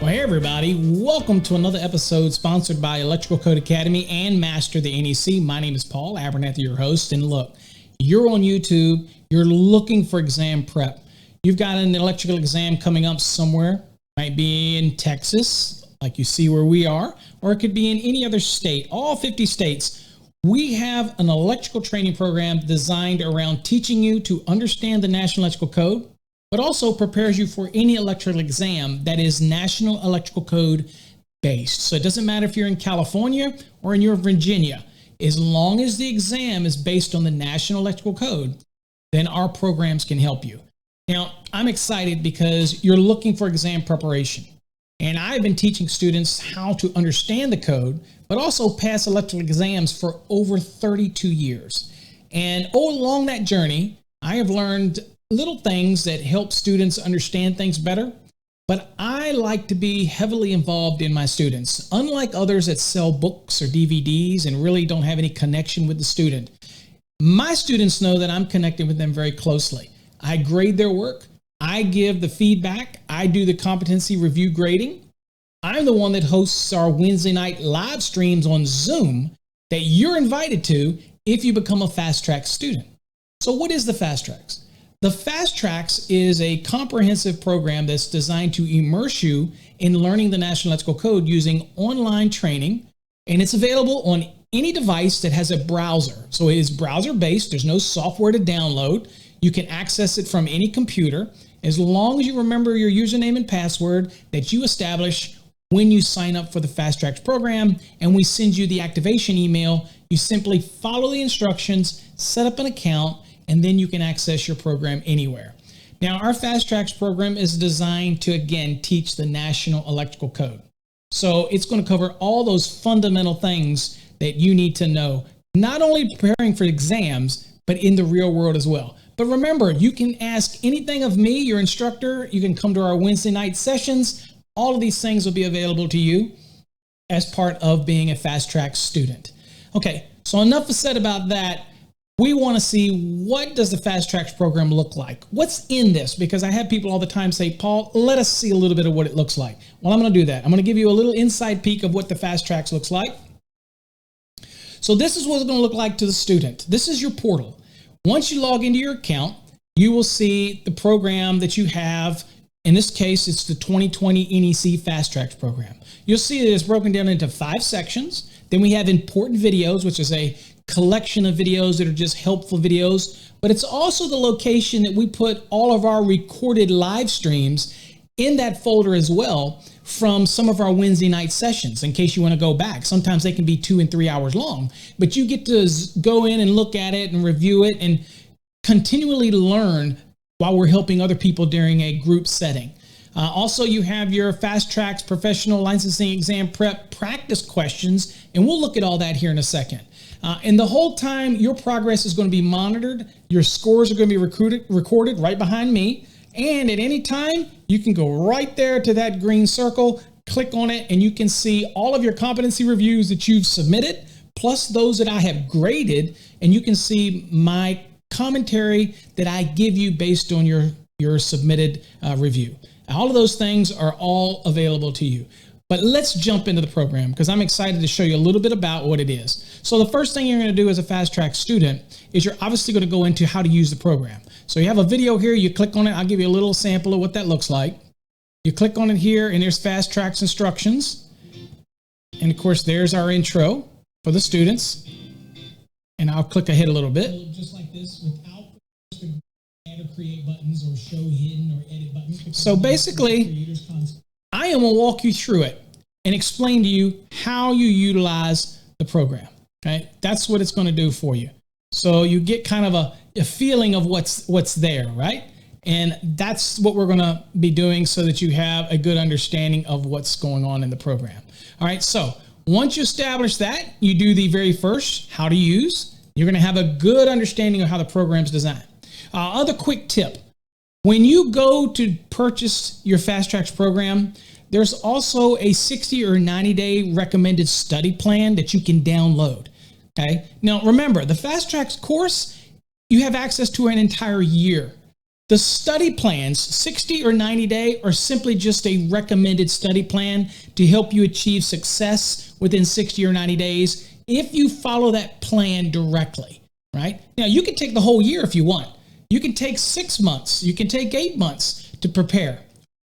Well, hey everybody, welcome to another episode sponsored by Electrical Code Academy and Master the NEC. My name is Paul Abernathy, your host, and look, you're on YouTube, you're looking for exam prep. You've got an electrical exam coming up somewhere, might be in Texas, like you see where we are, or it could be in any other state, all 50 states. We have an electrical training program designed around teaching you to understand the National Electrical Code, but also prepares you for any electrical exam that is National Electrical Code based. So it doesn't matter if you're in California or in Virginia, as long as the exam is based on the National Electrical Code, then our programs can help you. Now, I'm excited because you're looking for exam preparation. And I've been teaching students how to understand the code, but also pass electrical exams for over 32 years. And all along that journey, I have learned little things that help students understand things better, but I like to be heavily involved in my students. Unlike others that sell books or DVDs and really don't have any connection with the student, my students know that I'm connected with them very closely. I grade their work, I give the feedback, I do the competency review grading. I'm the one that hosts our Wednesday night live streams on Zoom that you're invited to if you become a Fast Trax student. So what is the Fast Trax? The Fast Trax is a comprehensive program that's designed to immerse you in learning the National Electrical Code using online training, and it's available on any device that has a browser. So it is browser-based. There's no software to download. You can access it from any computer as long as you remember your username and password that you establish when you sign up for the Fast Trax program, and we send you the activation email. You simply follow the instructions, set up an account, and then you can access your program anywhere. Now, our Fast Trax program is designed to, again, teach the National Electrical Code. So it's going to cover all those fundamental things that you need to know, not only preparing for exams, but in the real world as well. But remember, you can ask anything of me, your instructor. You can come to our Wednesday night sessions. All of these things will be available to you as part of being a Fast Trax student. Okay, so enough is said about that. We want to see, what does the Fast Trax program look like? What's in this? Because I have people all the time say, Paul, let us see a little bit of what it looks like. Well, I'm going to do that. I'm going to give you a little inside peek of what the Fast Trax looks like. So this is what it's going to look like to the student. This is your portal. Once you log into your account, you will see the program that you have. In this case, it's the 2020 NEC Fast Trax program. You'll see that it's broken down into 5 sections. Then we have important videos, which is a collection of videos that are just helpful videos, but it's also the location that we put all of our recorded live streams in that folder as well from some of our Wednesday night sessions in case you want to go back. Sometimes they can be 2 and 3 hours long, but you get to go in and look at it and review it and continually learn while we're helping other people during a group setting. Also, you have your Fast Trax professional licensing exam prep practice questions, and we'll look at all that here in a second. And the whole time, your progress is going to be monitored. Your scores are going to be recorded right behind me. And at any time, you can go right there to that green circle, click on it, and you can see all of your competency reviews that you've submitted, plus those that I have graded, and you can see my commentary that I give you based on your submitted review. All of those things are all available to you. But let's jump into the program because I'm excited to show you a little bit about what it is. So the first thing you're going to do as a Fast Trax student is you're obviously going to go into how to use the program. So you have a video here, you click on it, I'll give you a little sample of what that looks like. You click on it here and there's Fast Trax instructions. And of course, there's our intro for the students. And I'll click ahead a little bit. Just like this without the add or create buttons or show hidden or edit buttons. So basically, I am going to walk you through it and explain to you how you utilize the program. Okay, that's what it's going to do for you. So you get kind of a feeling of what's there, right? And that's what we're going to be doing so that you have a good understanding of what's going on in the program. All right, so once you establish that, you do the very first, how to use. You're going to have a good understanding of how the program's designed. Other quick tip. When you go to purchase your Fast Trax program, there's also a 60 or 90-day recommended study plan that you can download. Okay. Now, remember, the Fast Trax course, you have access to an entire year. The study plans, 60 or 90 day, are simply just a recommended study plan to help you achieve success within 60 or 90 days if you follow that plan directly, right? Now, you can take the whole year if you want. You can take 6 months. You can take 8 months to prepare,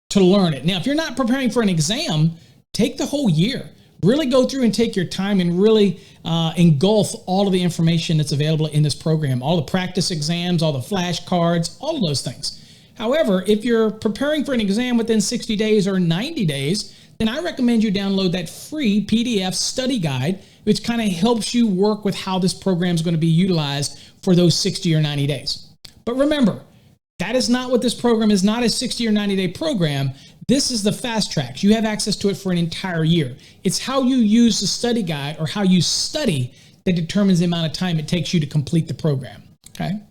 to learn it. Now, if you're not preparing for an exam, take the whole year. Really go through and take your time and really engulf all of the information that's available in this program, all the practice exams, all the flashcards, all of those things. However, if you're preparing for an exam within 60 days or 90 days, then I recommend you download that free PDF study guide, which kind of helps you work with how this program is going to be utilized for those 60 or 90 days. But remember, that is not what this program is, not a 60 or 90 day program. This is the fast tracks. You have access to it for an entire year. It's how you use the study guide or how you study that determines the amount of time it takes you to complete the program, okay?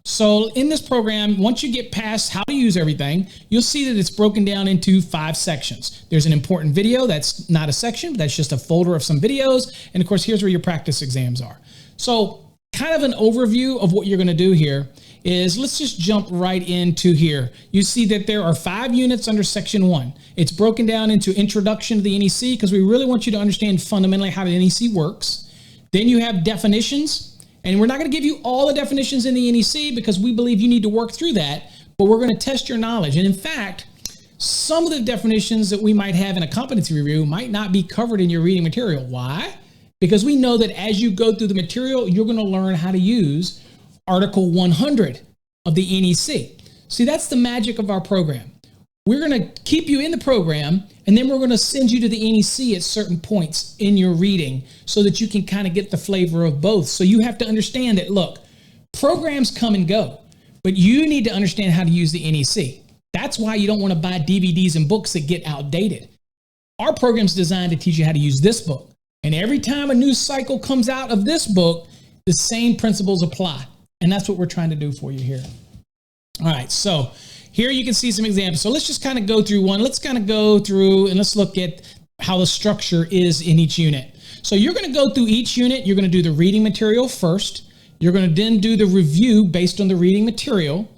So in this program, once you get past how to use everything, you'll see that it's broken down into 5 sections. There's an important video. That's not a section, but that's just a folder of some videos. And of course, here's where your practice exams are. So kind of an overview of what you're going to do here is, let's just jump right into here. You see that there are 5 units under section 1. It's broken down into introduction to the NEC because we really want you to understand fundamentally how the NEC works. Then you have definitions, and we're not going to give you all the definitions in the NEC because we believe you need to work through that, but we're going to test your knowledge. And in fact, some of the definitions that we might have in a competency review might not be covered in your reading material. Why? Because we know that as you go through the material, you're going to learn how to use Article 100 of the NEC. See, that's the magic of our program. We're going to keep you in the program, and then we're going to send you to the NEC at certain points in your reading so that you can kind of get the flavor of both. So you have to understand that, look, programs come and go, but you need to understand how to use the NEC. That's why you don't want to buy DVDs and books that get outdated. Our program's designed to teach you how to use this book. And every time a new cycle comes out of this book, the same principles apply. And that's what we're trying to do for you here. All right, so here you can see some examples. So let's just kind of go through one. Let's kind of go through and let's look at how the structure is in each unit. So you're going to go through each unit. You're going to do the reading material first. You're going to then do the review based on the reading material.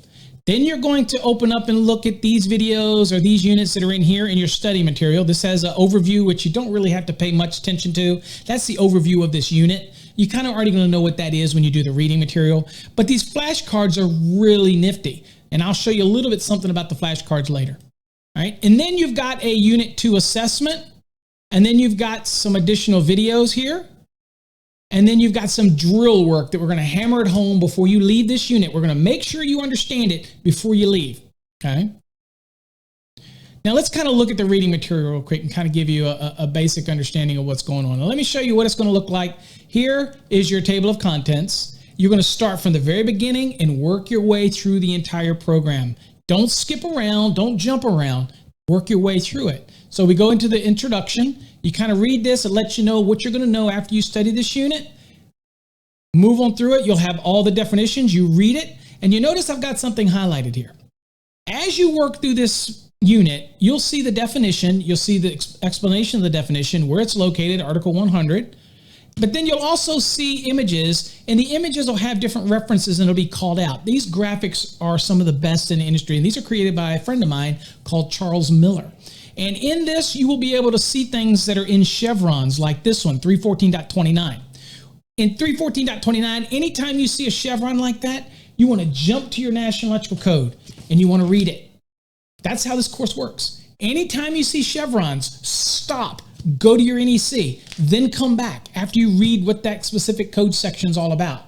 Then you're going to open up and look at these videos or these units that are in here in your study material. This has an overview, which you don't really have to pay much attention to. That's the overview of this unit. You kind of already going to know what that is when you do the reading material. But these flashcards are really nifty. And I'll show you a little bit something about the flashcards later. All right. And then you've got a Unit 2 assessment. And then you've got some additional videos here. And then you've got some drill work that we're going to hammer it home before you leave this unit. We're going to make sure you understand it before you leave. Okay. Now let's kind of look at the reading material real quick and kind of give you a basic understanding of what's going on. Now, let me show you what it's going to look like. Here is your table of contents. You're going to start from the very beginning and work your way through the entire program. Don't skip around. Don't jump around. Work your way through it. So we go into the introduction. You kind of read this. It lets you know what you're going to know after you study this unit. Move on through it. You'll have all the definitions. You read it. And you notice I've got something highlighted here. As you work through this unit, you'll see the definition. You'll see the explanation of the definition, where it's located, Article 100. But then you'll also see images, and the images will have different references and it'll be called out. These graphics are some of the best in the industry, and these are created by a friend of mine called Charles Miller. And in this, you will be able to see things that are in chevrons, like this one, 314.29. In 314.29, anytime you see a chevron like that, you want to jump to your National Electrical Code and you want to read it. That's how this course works. Anytime you see chevrons, stop, go to your NEC, then come back after you read what that specific code section is all about.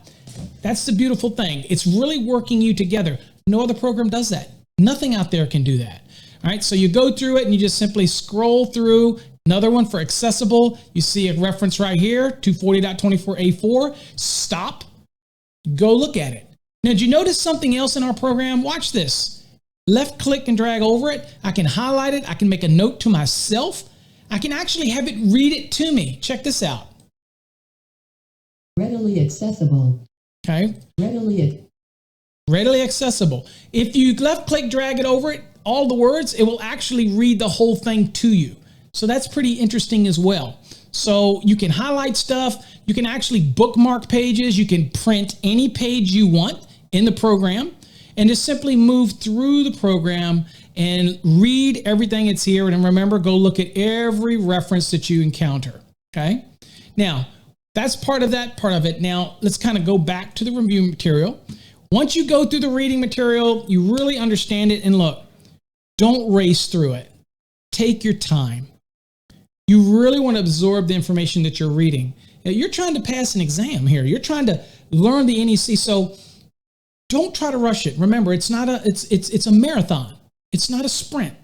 That's the beautiful thing. It's really working you together. No other program does that. Nothing out there can do that. All right, so you go through it and you just simply scroll through. Another one for accessible. You see a reference right here, 240.24A4. Stop. Go look at it. Now, did you notice something else in our program? Watch this. Left click and drag over it. I can highlight it. I can make a note to myself. I can actually have it read it to me. Check this out. Readily accessible. Okay. Readily accessible. If you left click, drag it over it, all the words, it will actually read the whole thing to you. So that's pretty interesting as well. So you can highlight stuff. You can actually bookmark pages. You can print any page you want in the program. and just simply move through the program and read everything that's here. And remember, go look at every reference that you encounter. Okay. Now, that's part of it. Now, let's kind of go back to the review material. Once you go through the reading material, you really understand it. And look, don't race through it. Take your time. You really want to absorb the information that you're reading. Now, you're trying to pass an exam here. You're trying to learn the NEC. So don't try to rush it. Remember, it's a marathon. It's not a sprint.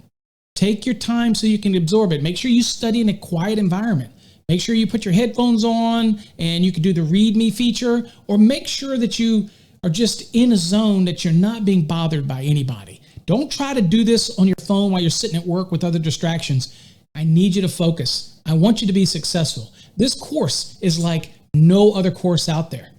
Take your time so you can absorb it. Make sure you study in a quiet environment. Make sure you put your headphones on and you can do the read me feature, or make sure that you are just in a zone that you're not being bothered by anybody. Don't try to do this on your phone while you're sitting at work with other distractions. I need you to focus. I want you to be successful. This course is like no other course out there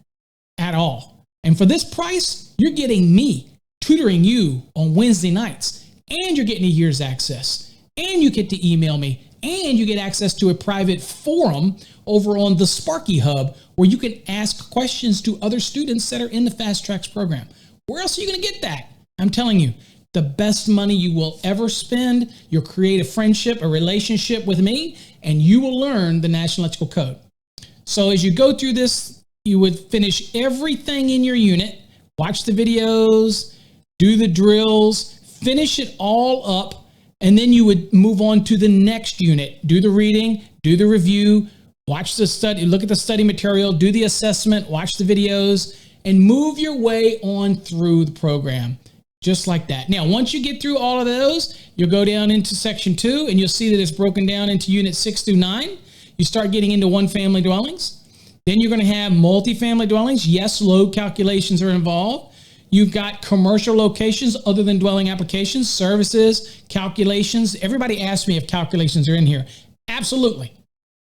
at all. And for this price, you're getting me tutoring you on Wednesday nights, and you're getting a year's access, and you get to email me, and you get access to a private forum over on the Sparky Hub where you can ask questions to other students that are in the Fast Trax program. Where else are you going to get that? I'm telling you, the best money you will ever spend. You'll create a friendship, a relationship with me, and you will learn the National Electrical Code. So as you go through this, you would finish everything in your unit, watch the videos, do the drills, finish it all up, and then you would move on to the next unit. Do the reading, do the review, watch the study, look at the study material, do the assessment, watch the videos, and move your way on through the program. Just like that. Now, once you get through all of those, you'll go down into section 2, and you'll see that it's broken down into units 6 through 9. You start getting into one-family dwellings. Then you're going to have multi-family dwellings. Yes, load calculations are involved. You've got commercial locations other than dwelling applications, services, calculations. Everybody asks me if calculations are in here. Absolutely.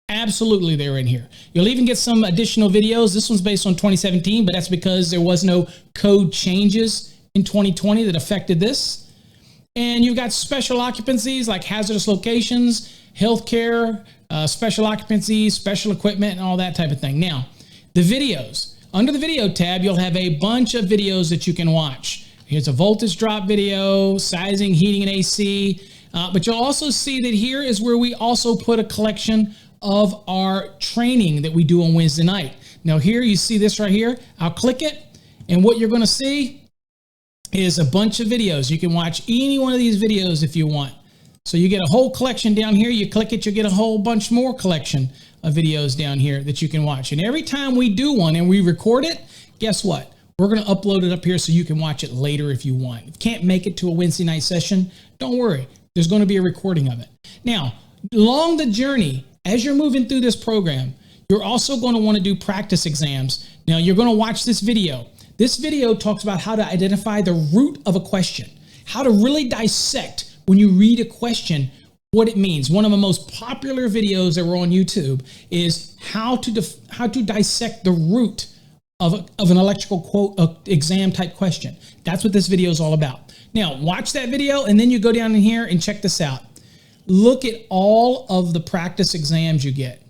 Absolutely, they're in here. You'll even get some additional videos. This one's based on 2017, but that's because there was no code changes in 2020 that affected this. And you've got special occupancies like hazardous locations, healthcare, special occupancies, special equipment, and all that type of thing. Now, the videos. Under the video tab, you'll have a bunch of videos that you can watch. Here's a voltage drop video, sizing, heating, and AC. But you'll also see that here is where we also put a collection of our training that we do on Wednesday night. Now here, you see this right here. I'll click it, and what you're going to see is a bunch of videos. You can watch any one of these videos if you want. So you get a whole collection down here. You click it, you get a whole bunch more collection of videos down here that you can watch. And every time we do one and we record it, guess what? We're going to upload it up here so you can watch it later if you want. If you can't make it to a Wednesday night session, don't worry. There's going to be a recording of it. Now, along the journey, as you're moving through this program, you're also going to want to do practice exams. Now, you're going to watch this video. This video talks about how to identify the root of a question, how to really dissect when you read a question, what it means. One of the most popular videos that were on YouTube is how to dissect the root of an electrical exam type question. That's what this video is all about. Now, watch that video, and then you go down in here and check this out. Look at all of the practice exams you get.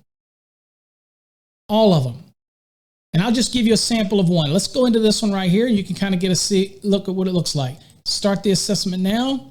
All of them. And I'll just give you a sample of one. Let's go into this one right here, and you can kind of get a look at what it looks like. Start the assessment now.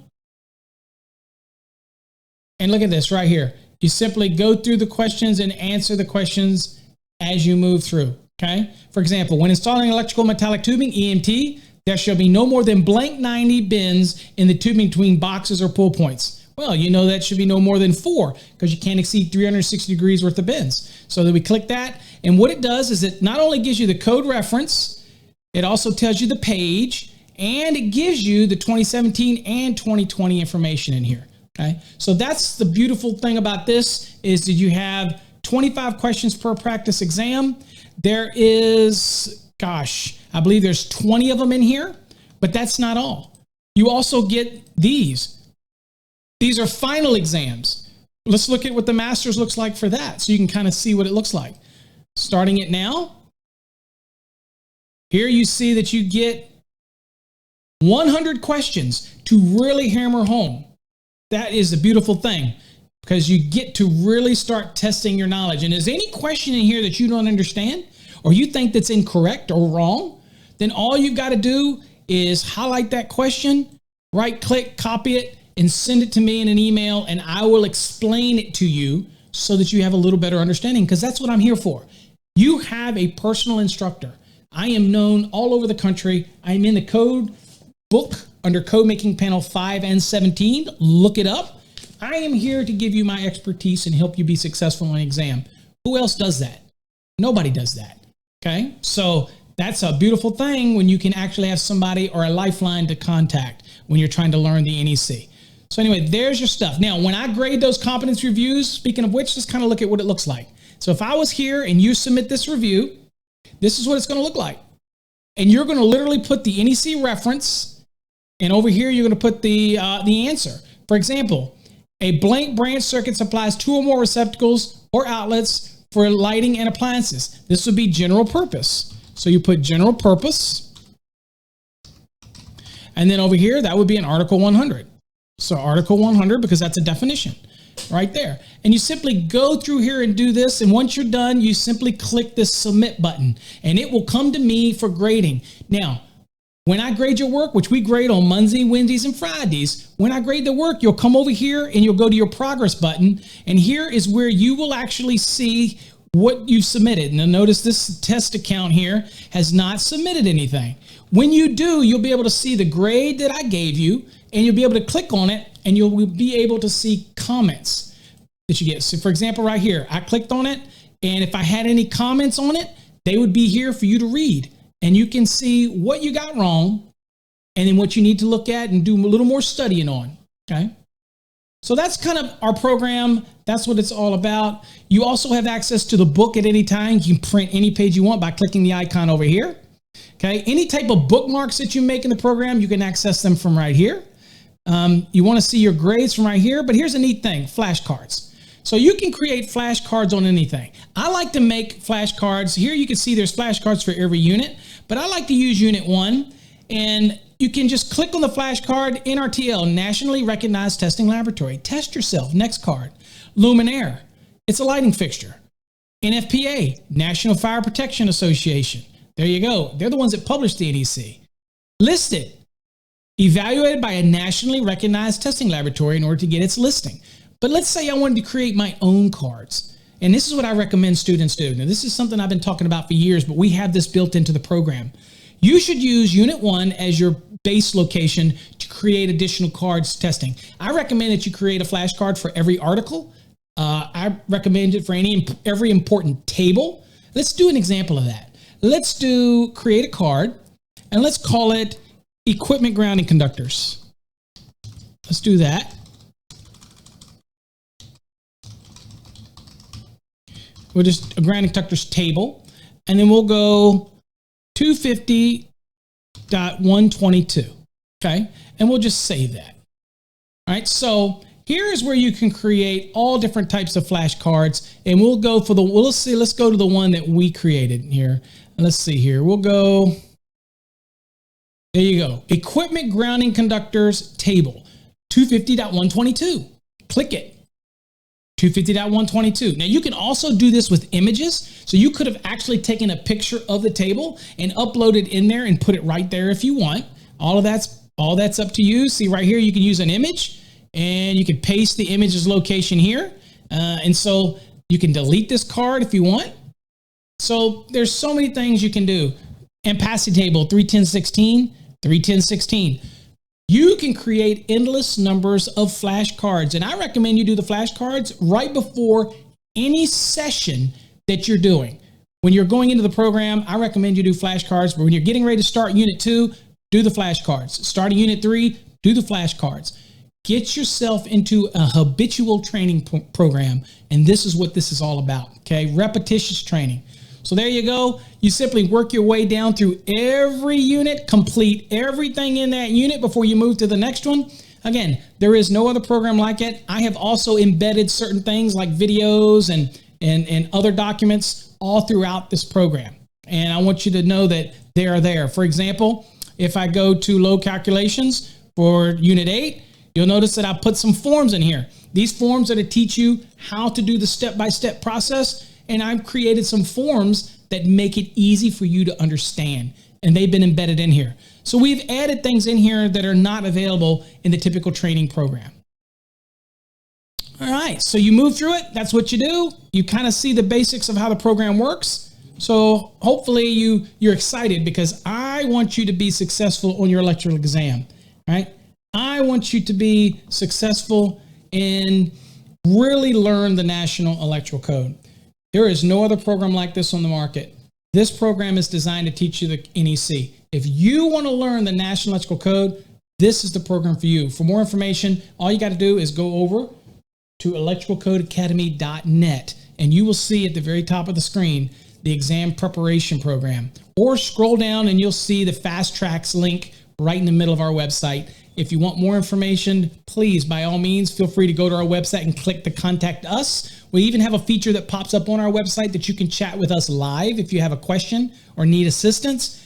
And look at this right here. You simply go through the questions and answer the questions as you move through, okay? For example, when installing electrical metallic tubing, EMT, there shall be no more than blank 90 bends in the tubing between boxes or pull points. Well, you know that should be no more than 4 because you can't exceed 360 degrees worth of bends. So then we click that, and what it does is it not only gives you the code reference, it also tells you the page, and it gives you the 2017 and 2020 information in here. Okay, so that's the beautiful thing about this is that you have 25 questions per practice exam. There is, I believe there's 20 of them in here, but that's not all. You also get these. These are final exams. Let's look at what the master's looks like for that so you can kind of see what it looks like. Starting it now. Here you see that you get 100 questions to really hammer home. That is a beautiful thing because you get to really start testing your knowledge. And is any question in here that you don't understand or you think that's incorrect or wrong, then all you've got to do is highlight that question, right click, copy it, and send it to me in an email, and I will explain it to you so that you have a little better understanding, because that's what I'm here for. You have a personal instructor. I am known all over the country. I'm in the code book under Code Making Panel 5 and 17. Look it up. I am here to give you my expertise and help you be successful on an exam. Who else does that? Nobody does that. Okay, so that's a beautiful thing when you can actually have somebody or a lifeline to contact when you're trying to learn the NEC. So anyway, there's your stuff. Now, when I grade those competency reviews, speaking of which, let's kind of look at what it looks like. So if I was here and you submit this review, this is what it's going to look like. And you're going to literally put the NEC reference, and over here you're going to put the answer. For example, a blank branch circuit supplies 2 or more receptacles or outlets for lighting and appliances. This would be general purpose. So you put general purpose. And then over here, that would be an Article 100. So Article 100, because that's a definition right there. And you simply go through here and do this. And once you're done, you simply click this submit button and it will come to me for grading. Now, when I grade your work, which we grade on Monday, Wednesdays, and Fridays, when I grade the work, you'll come over here and you'll go to your progress button. And here is where you will actually see what you've submitted. Now notice this test account here has not submitted anything. When you do, you'll be able to see the grade that I gave you, and you'll be able to click on it and you'll be able to see comments that you get. So for example, right here, I clicked on it, and if I had any comments on it, they would be here for you to read, and you can see what you got wrong and then what you need to look at and do a little more studying on. Okay. So that's kind of our program. That's what it's all about. You also have access to the book at any time. You can print any page you want by clicking the icon over here. Okay. Any type of bookmarks that you make in the program, you can access them from right here. You want to see your grades from right here, but here's a neat thing, flashcards. So you can create flashcards on anything. I like to make flashcards. Here you can see there's flashcards for every unit, but I like to use Unit 1, and you can just click on the flashcard, NRTL, Nationally Recognized Testing Laboratory. Test yourself, next card. Luminaire, it's a lighting fixture. NFPA, National Fire Protection Association. There you go. They're the ones that publish the NEC. Listed, evaluated by a nationally recognized testing laboratory in order to get its listing. But let's say I wanted to create my own cards. And this is what I recommend students do. Now, this is something I've been talking about for years, but we have this built into the program. You should use Unit 1 as your base location to create additional cards testing. I recommend that you create a flashcard for every article. I recommend it for every important table. Let's do an example of that. Let's create a card, and let's call it Equipment Grounding Conductors. Let's do that. We'll just a grounding conductors table, and then we'll go 250.122. Okay, and we'll just save that. All right, so here is where you can create all different types of flashcards, and we'll go for let's go to the one that we created here. Let's see here. We'll go. There you go. Equipment Grounding Conductors table, 250.122. Click it. 250.122. Now you can also do this with images. So you could have actually taken a picture of the table and uploaded in there and put it right there if you want. All that's up to you. See right here, you can use an image and you can paste the image's location here. And so you can delete this card if you want. So there's so many things you can do. Ampacity table, 31016, 31016. You can create endless numbers of flashcards, and I recommend you do the flashcards right before any session that you're doing. When you're going into the program, I recommend you do flashcards, but when you're getting ready to start Unit 2, do the flashcards. Starting Unit 3, do the flashcards. Get yourself into a habitual training program, and this is what this is all about, okay? Repetitious training. So there you go. You simply work your way down through every unit, complete everything in that unit before you move to the next one. Again, there is no other program like it. I have also embedded certain things like videos and other documents all throughout this program. And I want you to know that they are there. For example, if I go to load calculations for Unit 8, you'll notice that I put some forms in here. These forms are to teach you how to do the step-by-step process. And I've created some forms that make it easy for you to understand. And they've been embedded in here. So we've added things in here that are not available in the typical training program. All right, so you move through it. That's what you do. You kind of see the basics of how the program works. So hopefully you're excited, because I want you to be successful on your electrical exam, right? I want you to be successful and really learn the National Electrical Code. There is no other program like this on the market. This program is designed to teach you the NEC. If you want to learn the National Electrical Code, this is the program for you. For more information, all you got to do is go over to electricalcodeacademy.net, and you will see at the very top of the screen the exam preparation program. Or scroll down and you'll see the Fast Trax link right in the middle of our website. If you want more information, please, by all means, feel free to go to our website and click the Contact Us. We even have a feature that pops up on our website that you can chat with us live if you have a question or need assistance.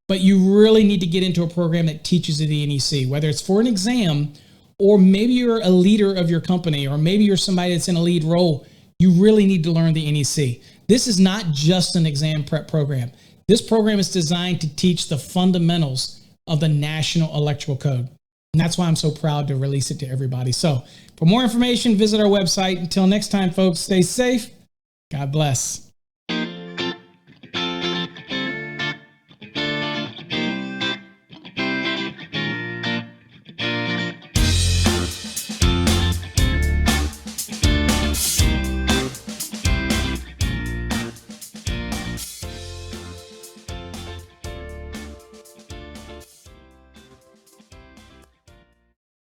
But you really need to get into a program that teaches you the NEC, whether it's for an exam, or maybe you're a leader of your company, or maybe you're somebody that's in a lead role. You really need to learn the NEC. This is not just an exam prep program. This program is designed to teach the fundamentals of the National Electrical Code. And that's why I'm so proud to release it to everybody. So for more information, visit our website. Until next time, folks, stay safe. God bless.